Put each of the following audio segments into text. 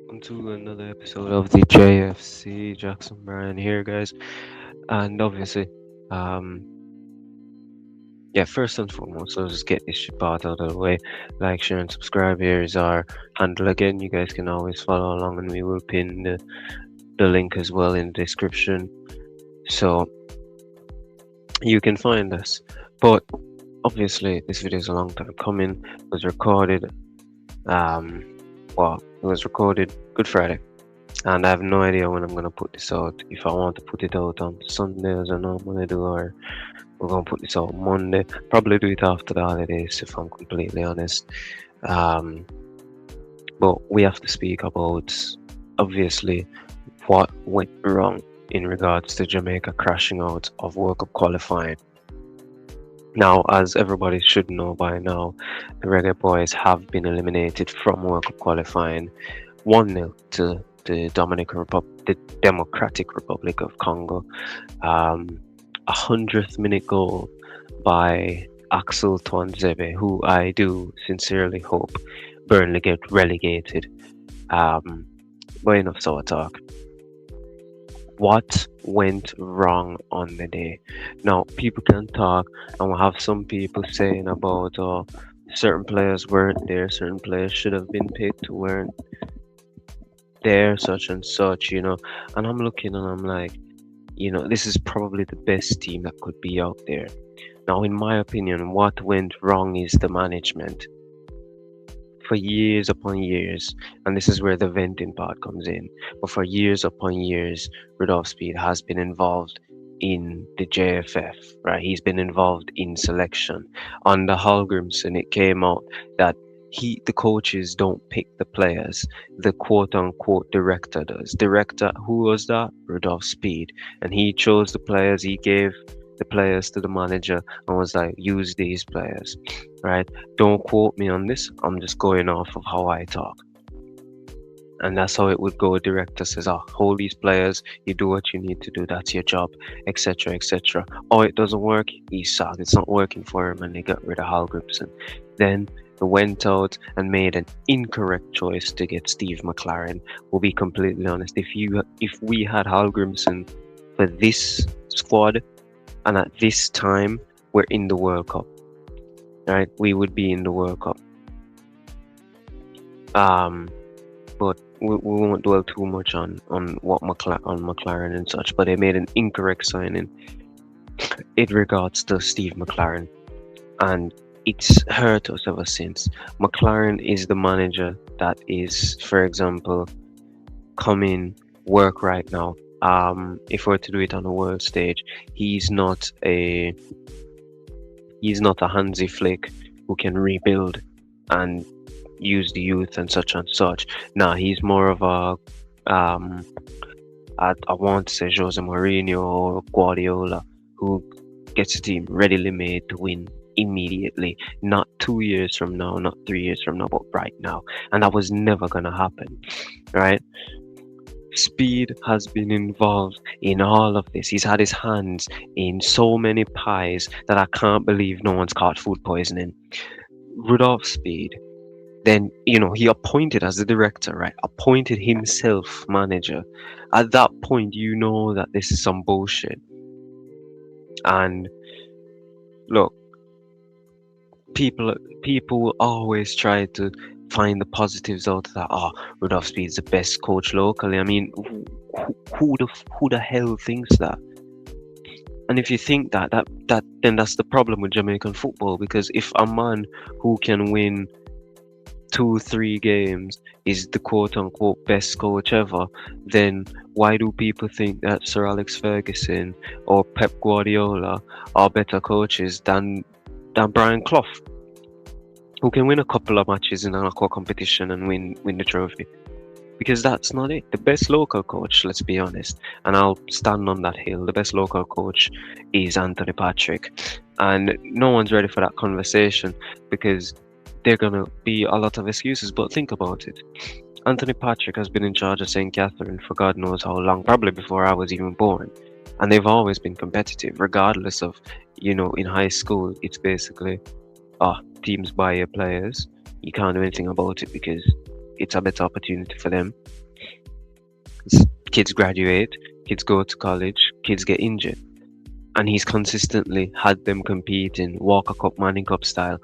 welcome to another episode of the JFC. Jackson Brian here, guys. And obviously, um, yeah, first and foremost, let's just get this shit part out of the way. Like, share, and subscribe. Here is our handle again. You guys can always follow along, and we will pin the link as well in the description so you can find us. But obviously, this video is a long time coming. It was recorded, um, it was recorded Good Friday. And I have no idea when I'm gonna put this out. If I want to put it out on Sunday as I normally do, or we're gonna put this out Monday. Probably do it after the holidays, if I'm completely honest. Um, but we have to speak about obviously what went wrong in regards to Jamaica crashing out of World Cup qualifying. Now, as everybody should know by now, the Reggae Boyz have been eliminated from World Cup qualifying 1-0 to the Democratic Republic of Congo. A 100th minute goal by Axel Twanzebe, who I do sincerely hope Burnley get relegated. But enough so talk. What went wrong on the day? Now, people can talk, and we'll have some people saying about certain players weren't there, certain players should have been picked, weren't there, such and such, And I'm looking and I'm like, this is probably the best team that could be out there. Now, in my opinion, what went wrong is the management. For years upon years, and this is where the venting part comes in, but for years upon years, Rudolph Speed has been involved in the JFF, right? He's been involved in selection. Under Hallgrimson, it came out that the coaches don't pick the players, the quote unquote director does. Director, who was that? Rudolph Speed. And he chose the players, he gave the players to the manager and was like, use these players, right? Don't quote me on this, I'm just going off of how I talk. And that's how it would go. Director says, hold these players, you do what you need to do, that's your job, etc., etc. Oh, it doesn't work, he's sad, it's not working for him, and they got rid of Hallgrimson. Then they went out and made an incorrect choice to get Steve McLaren. We'll be completely honest, if we had Hallgrimson for this squad, and at this time we're in the World Cup, right? We would be in the World Cup. But we won't dwell too much on what McLaren and such. But they made an incorrect signing in regards to Steve McLaren, and it's hurt us ever since. McLaren is the manager that is, for example, come in, work right now. If we're to do it on a world stage, he's not a Hansi Flick who can rebuild and use the youth and such and such. Nah, he's more of a I want to say Jose Mourinho or Guardiola, who gets a team readily made to win immediately, not 2 years from now, not 3 years from now, but right now. And that was never gonna happen, right? Speed has been involved in all of this. He's had his hands in so many pies that I can't believe no one's caught food poisoning. Rudolph Speed, then he appointed as the director, right? Appointed himself manager. At that point, that this is some bullshit. And look, people will always try to find the positives out of that. Rudolph Speed's the best coach locally. I mean, who the hell thinks that? And if you think that then that's the problem with Jamaican football, because if a man who can win 2-3 games is the quote unquote best coach ever, then why do people think that Sir Alex Ferguson or Pep Guardiola are better coaches than Brian Clough, who can win a couple of matches in an aqua competition and win the trophy? Because that's not it. The best local coach, let's be honest, and I'll stand on that hill, the best local coach is Anthony Patrick. And no one's ready for that conversation because there are going to be a lot of excuses. But think about it. Anthony Patrick has been in charge of St. Catherine for God knows how long, probably before I was even born. And they've always been competitive, regardless of, in high school, it's basically, teams buy your players. You can't do anything about it because it's a better opportunity for them. Kids graduate, kids go to college, kids get injured. And he's consistently had them competing Walker Cup, Manning Cup style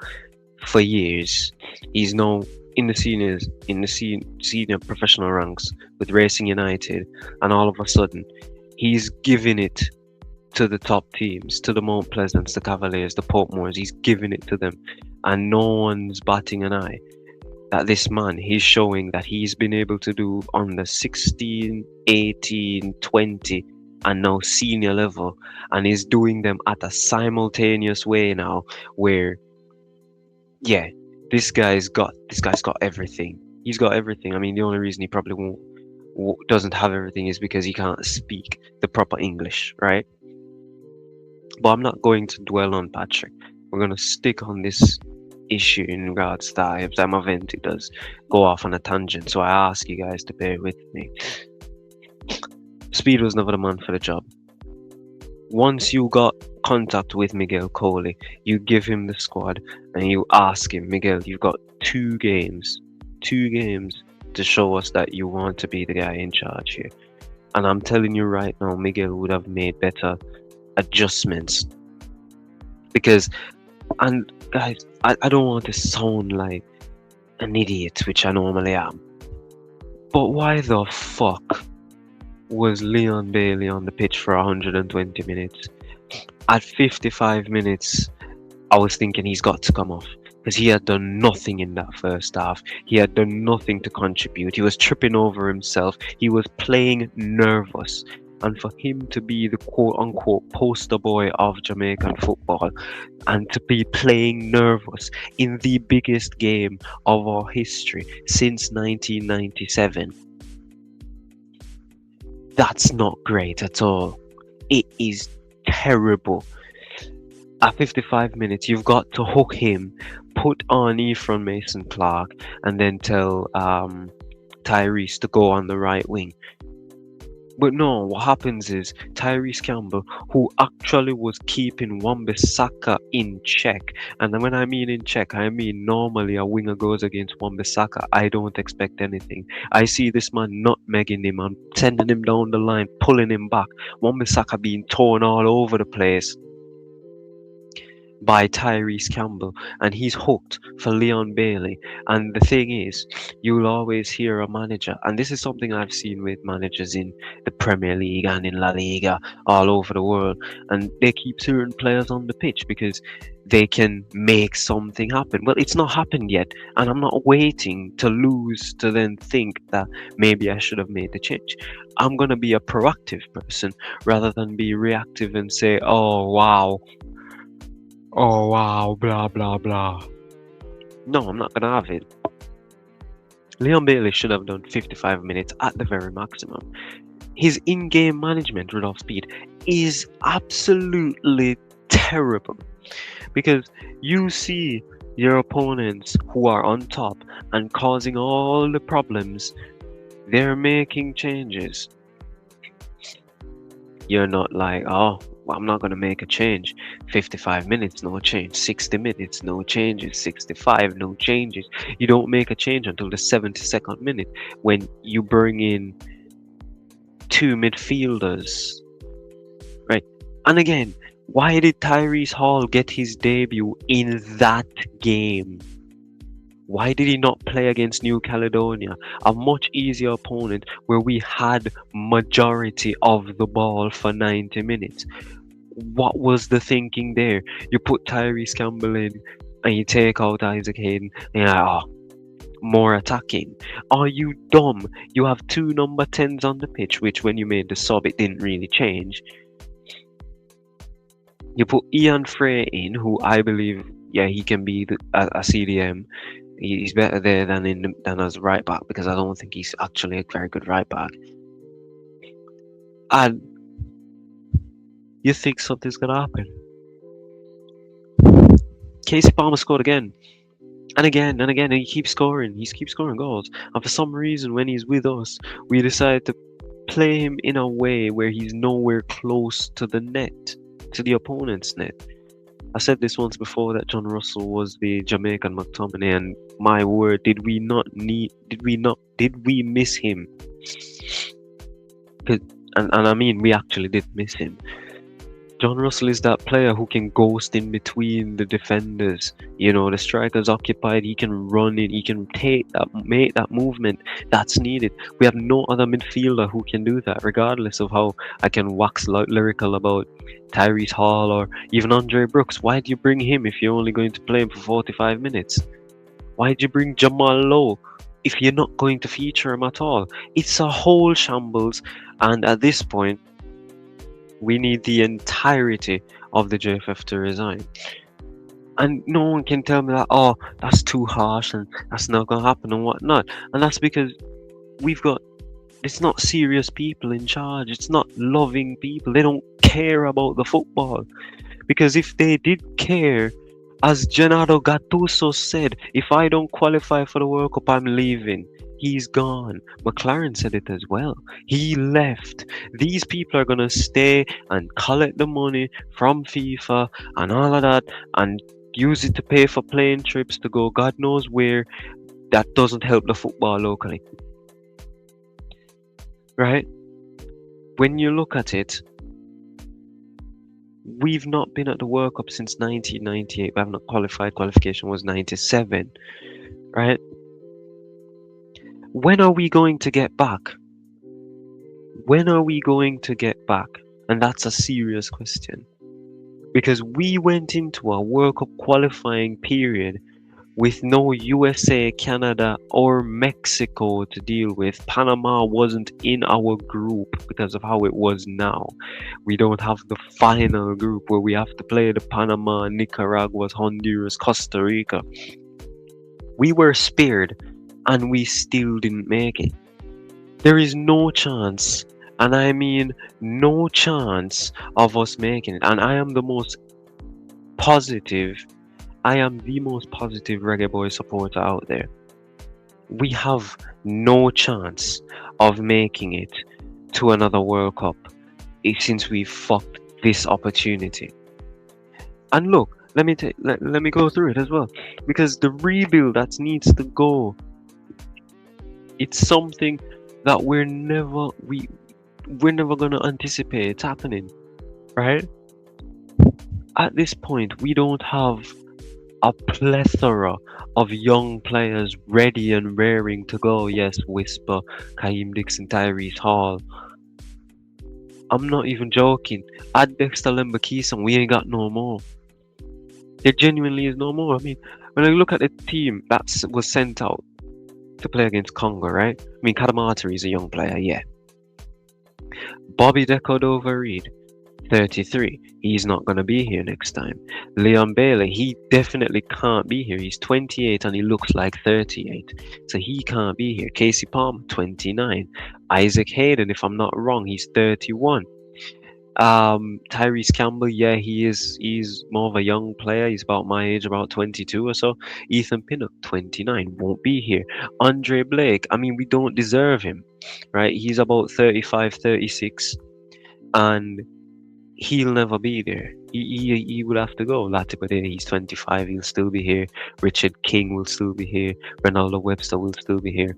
for years. He's now in the seniors, in the senior professional ranks with Racing United, and all of a sudden, he's giving it to the top teams, to the Mount Pleasants, the Cavaliers, the Portmores. He's giving it to them, and no one's batting an eye. That this man, he's showing that he's been able to do on the 16, 18, 20, and now senior level, and he's doing them at a simultaneous way now, where yeah, this guy's got everything. He's got everything. I mean, the only reason he probably doesn't have everything is because he can't speak the proper English, right? But I'm not going to dwell on Patrick. We're gonna stick on this issue in regards to that. Every time I vent, it does go off on a tangent. So I ask you guys to bear with me. Speed was never the man for the job. Once you got contact with Miguel Coley, you give him the squad and you ask him, Miguel, you've got two games to show us that you want to be the guy in charge here. And I'm telling you right now, Miguel would have made better adjustments. Because, and guys, I don't want to sound like an idiot, which I normally am. But why the fuck was Leon Bailey on the pitch for 120 minutes? At 55 minutes, I was thinking he's got to come off because he had done nothing in that first half. He had done nothing to contribute. He was tripping over himself. He was playing nervous. And for him to be the quote unquote poster boy of Jamaican football and to be playing nervous in the biggest game of our history since 1997, that's not great at all. It is terrible. At 55 minutes, you've got to hook him, put on Ephron Mason Clark, and then tell Tyrese to go on the right wing. But no, what happens is Tyrese Campbell, who actually was keeping Wan-Bissaka in check, and when I mean in check, I mean normally a winger goes against Wan-Bissaka, I don't expect anything. I see this man nutmegging him and sending him down the line, pulling him back. Wan-Bissaka being torn all over the place by Tyrese Campbell, and he's hooked for Leon Bailey. And the thing is, you'll always hear a manager, and this is something I've seen with managers in the Premier League and in La Liga all over the world, and they keep certain players on the pitch because they can make something happen. Well, it's not happened yet, and I'm not waiting to lose to then think that maybe I should have made the change. I'm gonna be a proactive person rather than be reactive and say, oh wow, blah blah blah. No, I'm not gonna have it. Leon Bailey should have done 55 minutes at the very maximum. His in-game management, Rudolph Speed, is absolutely terrible. Because you see your opponents who are on top and causing all the problems, they're making changes. You're not like, oh, well, I'm not going to make a change. 55 minutes, no change. 60 minutes, no changes. 65, no changes. You don't make a change until the 72nd minute when you bring in two midfielders. Right? And again, why did Tyrese Hall get his debut in that game? Why did he not play against New Caledonia, a much easier opponent where we had majority of the ball for 90 minutes? What was the thinking there? You put Tyrese Campbell in and you take out Isaac Hayden and you're like, oh, more attacking. Are you dumb? You have two number 10s on the pitch, which when you made the sub, it didn't really change. You put Ian Frey in, who I believe, yeah, he can be a CDM. He's better there than as right back because I don't think he's actually a very good right back. And you think something's gonna happen? Casey Palmer scored again, and again, and again, and he keeps scoring. He keeps scoring goals. And for some reason, when he's with us, we decide to play him in a way where he's nowhere close to the net, to the opponent's net. I said this once before that John Russell was the Jamaican McTominay, and my word, did we miss him? 'Cause- and I mean, we actually did miss him. John Russell is that player who can ghost in between the defenders. You know, the striker's occupied, he can run in, he can make that movement that's needed. We have no other midfielder who can do that, regardless of how I can wax lyrical about Tyrese Hall or even Andre Brooks. Why do you bring him if you're only going to play him for 45 minutes? Why do you bring Jamal Lowe if you're not going to feature him at all? It's a whole shambles, and at this point, we need the entirety of the JFF to resign. And no one can tell me that, oh, that's too harsh and that's not going to happen and whatnot. And that's because we've got, it's not serious people in charge. It's not loving people. They don't care about the football. Because if they did care, as Gennaro Gattuso said, if I don't qualify for the World Cup, I'm leaving. He's gone. McLaren said it as well. He left. These people are going to stay and collect the money from FIFA and all of that and use it to pay for plane trips to go God knows where. That doesn't help the football locally. Right? When you look at it, we've not been at the World Cup since 1998. We have not qualified. Qualification was 97. Right? When are we going to get back? When are we going to get back? And that's a serious question. Because we went into a World Cup qualifying period with no USA, Canada, or Mexico to deal with. Panama wasn't in our group because of how it was now. We don't have the final group where we have to play the Panama, Nicaragua, Honduras, Costa Rica. We were spared and we still didn't make it. There is no chance, and I mean no chance of us making it. And I am the most positive Reggae Boyz supporter out there. We have no chance of making it to another World Cup since we fucked this opportunity. And look, let me go through it as well, because the rebuild that needs to go, it's something that we're never gonna anticipate happening, right? At this point, we don't have a plethora of young players ready and raring to go. Yes, Whisper, Kaheem Dixon, Tyrese Hall. I'm not even joking. Add Dexter Lembakisa, we ain't got no more. There genuinely is no more. I mean, when I look at the team that was sent out to play against Congo, right? I mean, Kadamatari is a young player, yeah. Bobby Decordova-Reid, 33. He's not going to be here next time. Leon Bailey, he definitely can't be here. He's 28 and he looks like 38. So he can't be here. Casey Palmer, 29. Isaac Hayden, if I'm not wrong, he's 31. Tyrese Campbell, yeah, he's more of a young player. He's about my age, about 22 or so. Ethan Pinnock, 29, won't be here. Andre Blake, I mean, we don't deserve him, right? He's about 35, 36, and he'll never be there. He would have to go. Latibade, he's 25, he'll still be here. Richard King will still be here. Ronaldo Webster will still be here.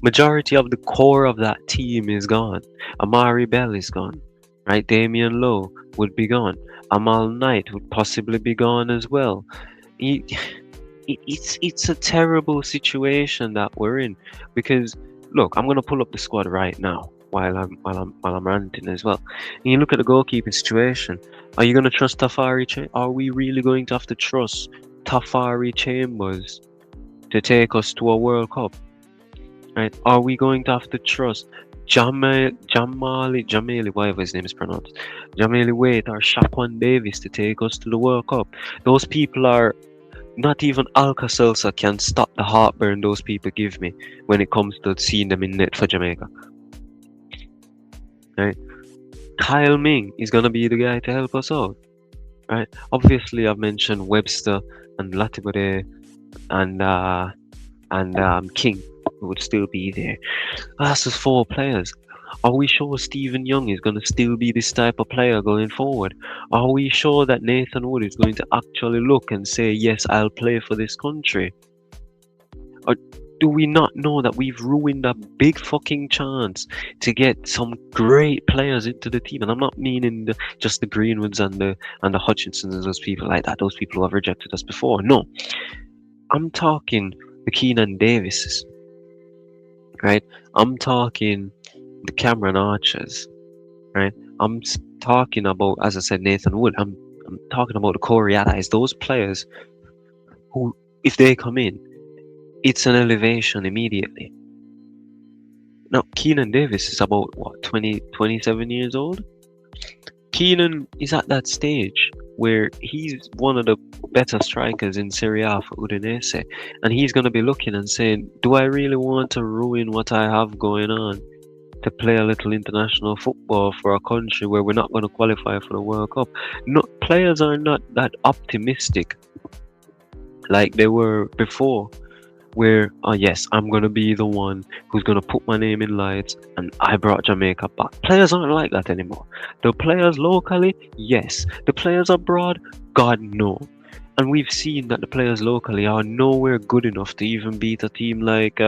Majority of the core of that team is gone. Amari Bell is gone, right? Damian Lowe would be gone. Amal Knight would possibly be gone as well. It's a terrible situation that we're in, because look, I'm gonna pull up the squad right now while I'm ranting as well. And you look at the goalkeeping situation. Are you gonna trust Tafari? Are we really going to have to trust Tafari Chambers to take us to a World Cup? Right? Are we going to have to trust Jamali, whatever his name is pronounced, Jamali Wade or Shaquan Davis to take us to the World Cup? Those people are not even Alka-Seltzer can stop the heartburn those people give me when it comes to seeing them in net for Jamaica. Right? Kyle Ming is gonna be the guy to help us out. Right? Obviously, I've mentioned Webster and Latibode and King, who would still be there. That's just 4 players. Are we sure Stephen Young is going to still be this type of player going forward? Are we sure that Nathan Wood is going to actually look and say, yes, I'll play for this country? Or do we not know that we've ruined a big fucking chance to get some great players into the team? And I'm not meaning just the Greenwoods and the Hutchinsons and those people like that, those people who have rejected us before. No, I'm talking the Keenan Davises, right? I'm talking the Cameron Archers, right? Talking about, as I said, Nathan Wood. I'm talking about the Corey Allies, those players who, if they come in, it's an elevation immediately. Now, Keenan Davis is about, what, 27 years old? Keenan is at that stage where he's one of the better strikers in Serie A for Udinese, and he's going to be looking and saying, do I really want to ruin what I have going on to play a little international football for a country where we're not going to qualify for the World Cup? No, players are not that optimistic like they were before, where, oh yes, I'm gonna be the one who's gonna put my name in lights and I brought Jamaica back. Players aren't like that anymore. The players locally, yes. The players abroad, God no. And we've seen that the players locally are nowhere good enough to even beat a team like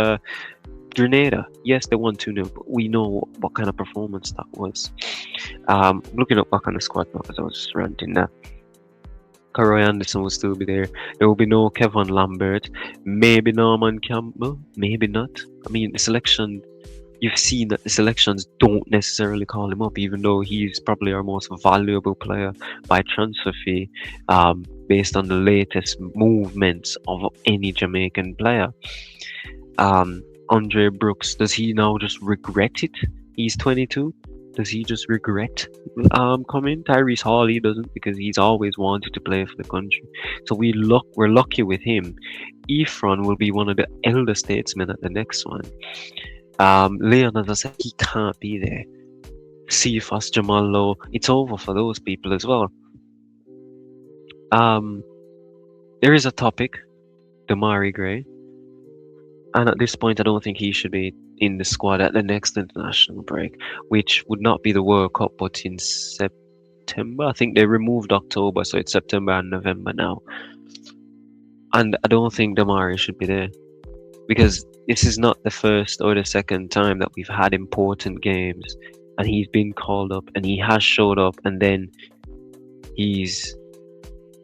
Grenada. Yes, they won 2-0, but we know what kind of performance that was. Looking up back on the squad now because I was just ranting there. Roy Anderson will still be there. There will be no Kevin Lambert. Maybe Norman Campbell. Maybe not. I mean, the selection, you've seen that the selections don't necessarily call him up, even though he's probably our most valuable player by transfer fee, based on the latest movements of any Jamaican player. Andre Brooks, does he now just regret it? He's 22. Does he just regret coming? Tyrese Hall, he doesn't, because he's always wanted to play for the country. So we're lucky with him. Ephron will be one of the elder statesmen at the next one. Leon, as I said, he can't be there. Cephas, Jamal Lowe, it's over for those people as well. There is a topic, Damari Gray. And at this point, I don't think he should be in the squad at the next international break, which would not be the World Cup, but in September. I think they removed October, so it's September and November now. And I don't think Damari should be there, because this is not the first or the second time that we've had important games and he's been called up and he has showed up and then he's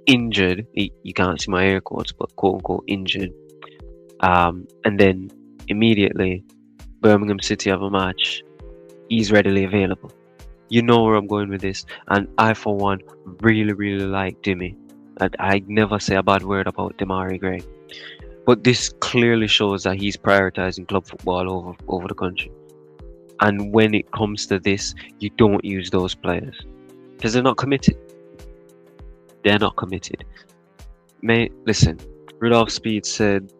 injured. You can't see my air quotes, but quote unquote injured. And then immediately Birmingham City have a match. He's readily available. You know where I'm going with this. And I, for one, really, really like Dimmy. I never say a bad word about Damari Gray. But this clearly shows that he's prioritizing club football over the country. And when it comes to this, you don't use those players. Because they're not committed. They're not committed. Mate, listen. Rudolph Speed said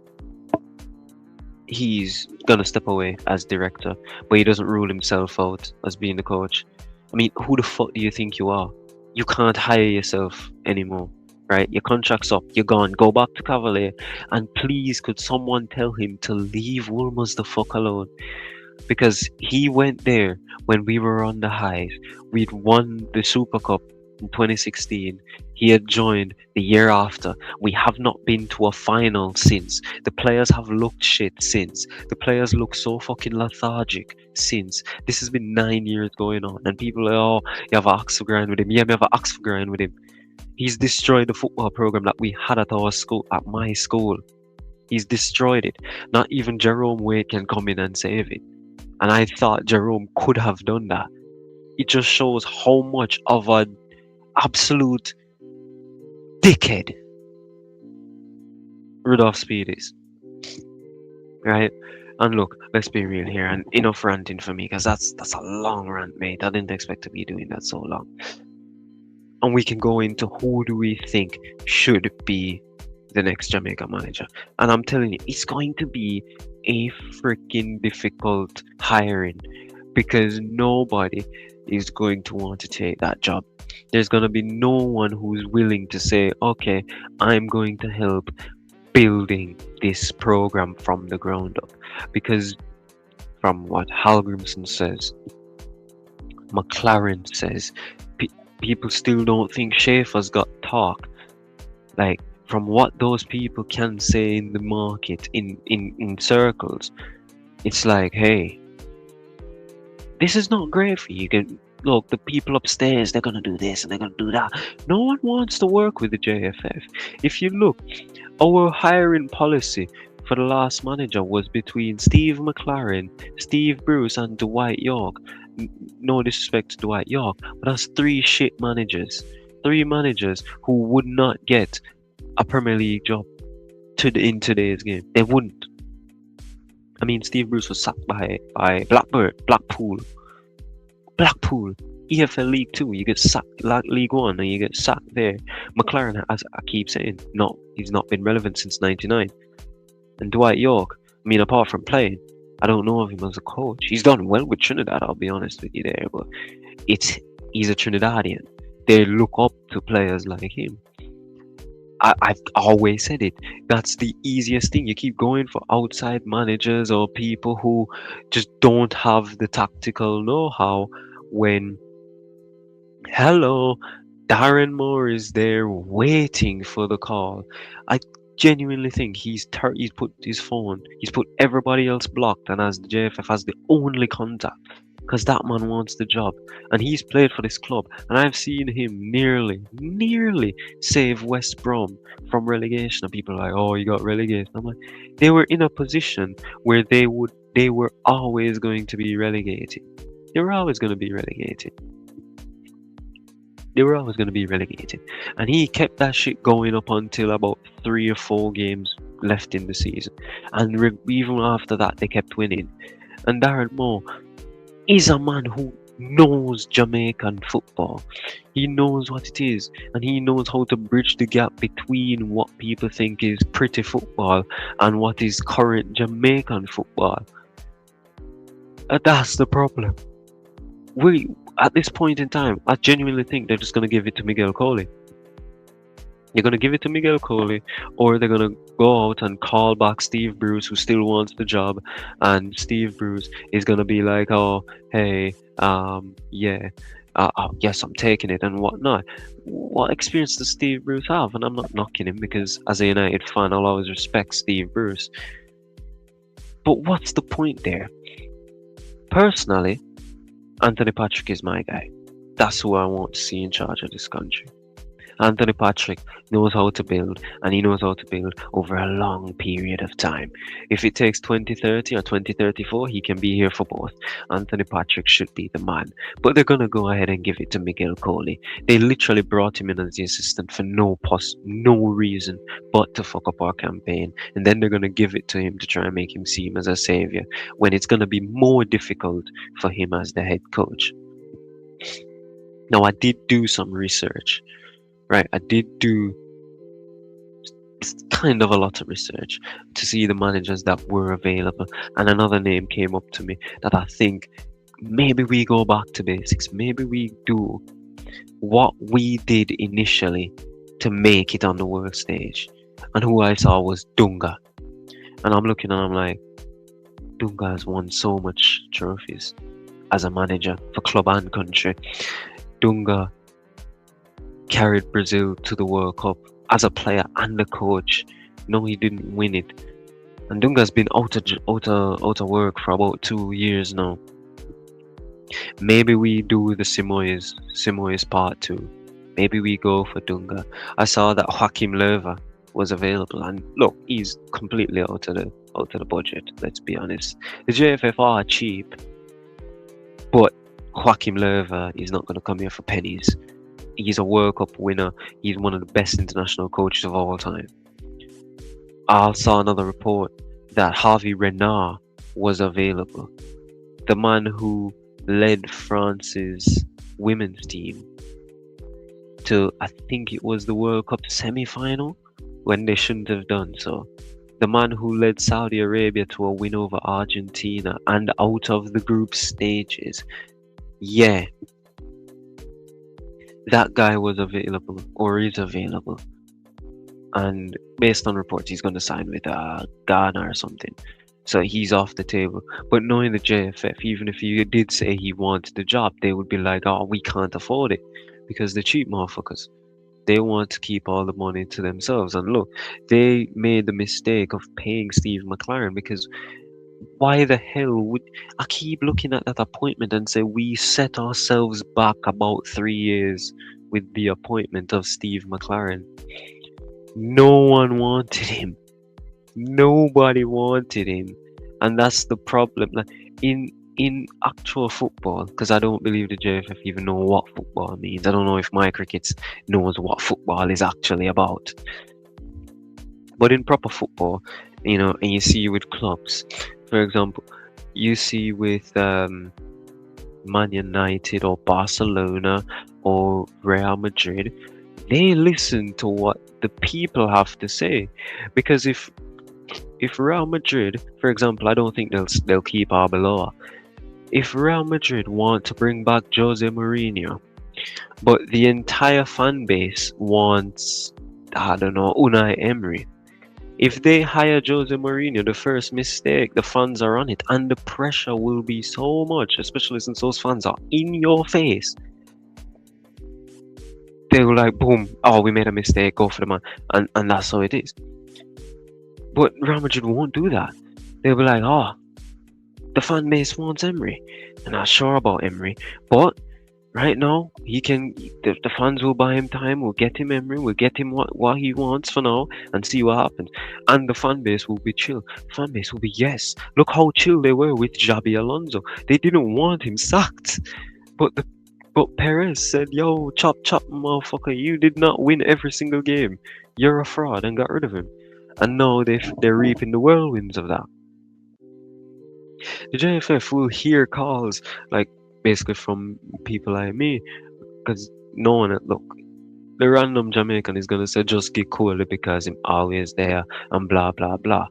he's gonna step away as director, but he doesn't rule himself out as being the coach. I mean, who the fuck do you think you are? You can't hire yourself anymore, right? Your contract's up, you're gone. Go back to Cavalier, and please, could someone tell him to leave Wolmer's the fuck alone? Because he went there when we were on the highs. We'd won the Super Cup in 2016. He had joined the year after. We have not been to a final since. The players have looked shit since. The players look so fucking lethargic since. This has been 9 years going on, and people are, oh, you have an axe for grind with him. Yeah, we have an axe for grind with him. He's destroyed the football program that we had at our school, at my school. He's destroyed it. Not even Jerome Wade can come in and save it. And I thought Jerome could have done that. It just shows how much of an absolute dickhead Rudolph Speed is. Right? And look, let's be real here, and enough ranting for me, because that's a long rant, mate. I didn't expect to be doing that so long. And we can go into who do we think should be the next Jamaica manager. And I'm telling you, it's going to be a freaking difficult hiring, because nobody is going to want to take that job. There's going to be no one who's willing to say, okay, I'm going to help building this program from the ground up. Because from what Hal Grimson says, McLaren says. Pe- People still don't think Schaefer's got talk. Like, from what those people can say in the market, in circles, it's like, hey, this is not great for you. You can look, the people upstairs, they're gonna do this and they're gonna do that. No one wants to work with the JFF. If you look, our hiring policy for the last manager was between Steve McLaren, Steve Bruce, and Dwight York. No disrespect to Dwight York, but that's three shit managers. Three managers who would not get a Premier League job in today's game. They wouldn't. I mean, Steve Bruce was sacked by Blackpool, EFL League Two. You get sacked like League One, and you get sacked there. McLaren, as I keep saying, no, he's not been relevant since '99. And Dwight York, I mean, apart from playing, I don't know of him as a coach. He's done well with Trinidad, I'll be honest with you there, but he's a Trinidadian. They look up to players like him. I've always said it. That's the easiest thing. You keep going for outside managers or people who just don't have the tactical know-how when, hello, Darren Moore is there waiting for the call. I genuinely think he's put his phone, he's put everybody else blocked, and as the JFF has the only contact because that man wants the job and he's played for this club, and I've seen him nearly save West Brom from relegation, and people are like, oh, you got relegated. I'm like, they were in a position where they were always going to be relegated. They were always going to be relegated. They were always going to be relegated. And he kept that shit going up until about 3 or 4 games left in the season. And even after that, they kept winning. And Darren Moore is a man who knows Jamaican football. He knows what it is. And he knows how to bridge the gap between what people think is pretty football and what is current Jamaican football. And that's the problem. At this point in time, I genuinely think they're just going to give it to Miguel Coley. They're going to give it to Miguel Coley, or they're going to go out and call back Steve Bruce, who still wants the job, and Steve Bruce is going to be like, oh, hey, yeah, yes, I'm taking it and whatnot. What experience does Steve Bruce have? And I'm not knocking him, because as a United fan, I'll always respect Steve Bruce. But what's the point there? Personally, Anthony Patrick is my guy. That's who I want to see in charge of this country. Anthony Patrick knows how to build, and he knows how to build over a long period of time. If it takes 2030 or 2034, he can be here for both. Anthony Patrick should be the man. But they're going to go ahead and give it to Miguel Coley. They literally brought him in as the assistant for no reason but to fuck up our campaign. And then they're going to give it to him to try and make him seem as a savior, when it's going to be more difficult for him as the head coach. Now, I did do some research. Right, I did do kind of a lot of research to see the managers that were available, and another name came up to me that I think maybe we go back to basics. Maybe we do what we did initially to make it on the world stage. And who I saw was Dunga. And I'm looking and I'm like, Dunga has won so much trophies as a manager for club and country. Dunga carried Brazil to the World Cup as a player and a coach. No, he didn't win it. And Dunga's been out of work for about 2 years now. Maybe we do the Simoes part 2. Maybe we go for Dunga. I saw that Joaquim Löw was available, and look, he's completely out of the budget. Let's be honest. The JFF are cheap, but Joaquim Löw is not going to come here for pennies. He's a World Cup winner. He's one of the best international coaches of all time. I saw another report that Hervé Renard was available. The man who led France's women's team to, I think it was the World Cup semi-final, when they shouldn't have done so. The man who led Saudi Arabia to a win over Argentina and out of the group stages. Yeah. That guy was available, or is available, and based on reports, he's going to sign with Ghana or something. So he's off the table. But knowing the JFF, even if he did say he wanted the job, they would be like, oh, we can't afford it because they're cheap motherfuckers. They want to keep all the money to themselves. And look, they made the mistake of paying Steve McLaren because why the hell would I keep looking at that appointment and say we set ourselves back about 3 years with the appointment of Steve McLaren? No one wanted him. Nobody wanted him, and that's the problem. Like in actual football, because I don't believe the JFF even know what football means. I don't know if my crickets knows what football is actually about. But in proper football, and you see with clubs, for example, you see with Man United or Barcelona or Real Madrid, they listen to what the people have to say, because if Real Madrid, for example, I don't think they'll keep Arbeloa. If Real Madrid want to bring back Jose Mourinho, but the entire fan base wants, I don't know, Unai Emery. If they hire Jose Mourinho, the first mistake, the fans are on it, and the pressure will be so much, especially since those fans are in your face. They will like, boom, oh, we made a mistake, go for the man, and that's how it is. But Real Madrid won't do that. They'll be like, oh, the fan base wants Emery. They're not sure about Emery, but right now the fans will buy him time. We'll get him Emery. We'll get him what he wants for now, and see what happens. And the fan base will be chill. Fan base will be, yes. Look how chill they were with Xabi Alonso. They didn't want him sacked, but Perez said, "Yo, chop chop, motherfucker! You did not win every single game. You're a fraud," and got rid of him. And now they're reaping the whirlwinds of that. The JFF will hear calls like basically from people like me, because no one look, the random Jamaican is gonna say just get cool because I'm always there and blah blah blah.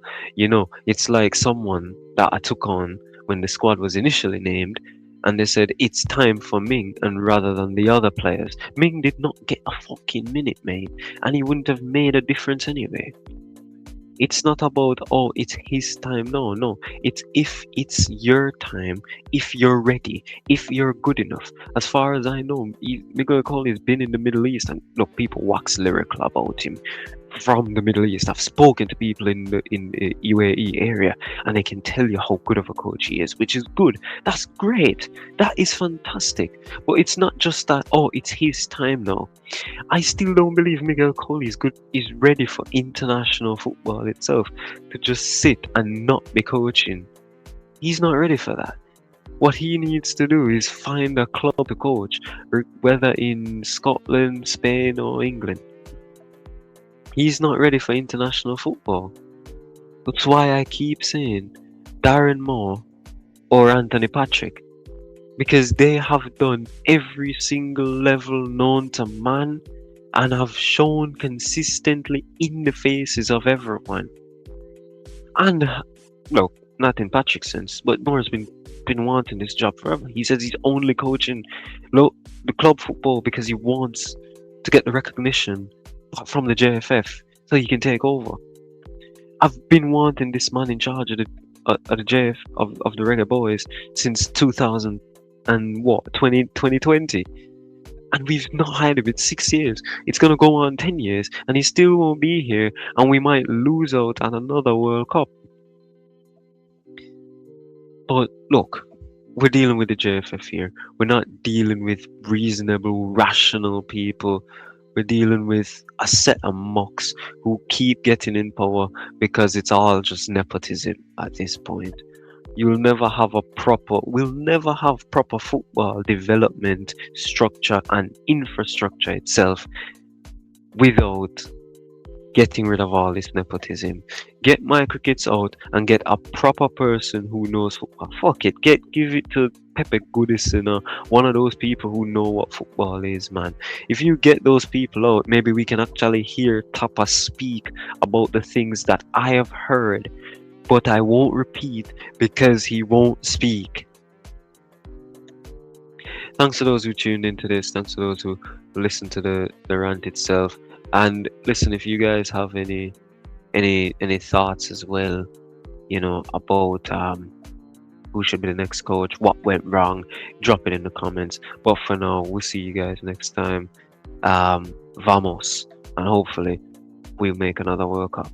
It's like someone that I took on when the squad was initially named, and they said it's time for Ming, and rather than the other players, Ming did not get a fucking minute, mate, and he wouldn't have made a difference anyway. It's not about, oh, it's his time. No, no. It's if it's your time, if you're ready, if you're good enough. As far as I know, Miguel Coley's been in the Middle East, and look, people wax lyrical about him from the Middle East. I've spoken to people in the UAE area, and they can tell you how good of a coach he is, which is good. That's great. That is fantastic. But it's not just that, oh, it's his time now. I still don't believe Miguel Coley is ready for international football itself, to just sit and not be coaching. He's not ready for that. What he needs to do is find a club to coach, whether in Scotland, Spain, or England. He's not ready for international football. That's why I keep saying Darren Moore or Anthony Patrick, because they have done every single level known to man and have shown consistently in the faces of everyone. And well, not in Patrick's sense, but Moore's been wanting this job forever. He says he's only coaching the club football because he wants to get the recognition from the JFF so he can take over. I've been wanting this man in charge of the JF of the Reggae Boyz since 2020, and we've not had him in 6 years. It's gonna go on 10 years, and he still won't be here, and we might lose out on another World Cup. But look, we're dealing with the JFF here. We're not dealing with reasonable, rational people. We're dealing with a set of mucks who keep getting in power because it's all just nepotism at this point. We'll never have proper football development, structure, and infrastructure itself without getting rid of all this nepotism. Get my crickets out and get a proper person who knows football. Fuck it, give it to Pepe Goodison, one of those people who know what football is, man. If you get those people out, maybe we can actually hear Tapa speak about the things that I have heard, but I won't repeat because he won't speak. Thanks to those who tuned into this. Thanks to those who listened to the rant itself. And listen, if you guys have any thoughts as well, about who should be the next coach, what went wrong, drop it in the comments. But for now, we'll see you guys next time. Vamos, and hopefully we'll make another World Cup.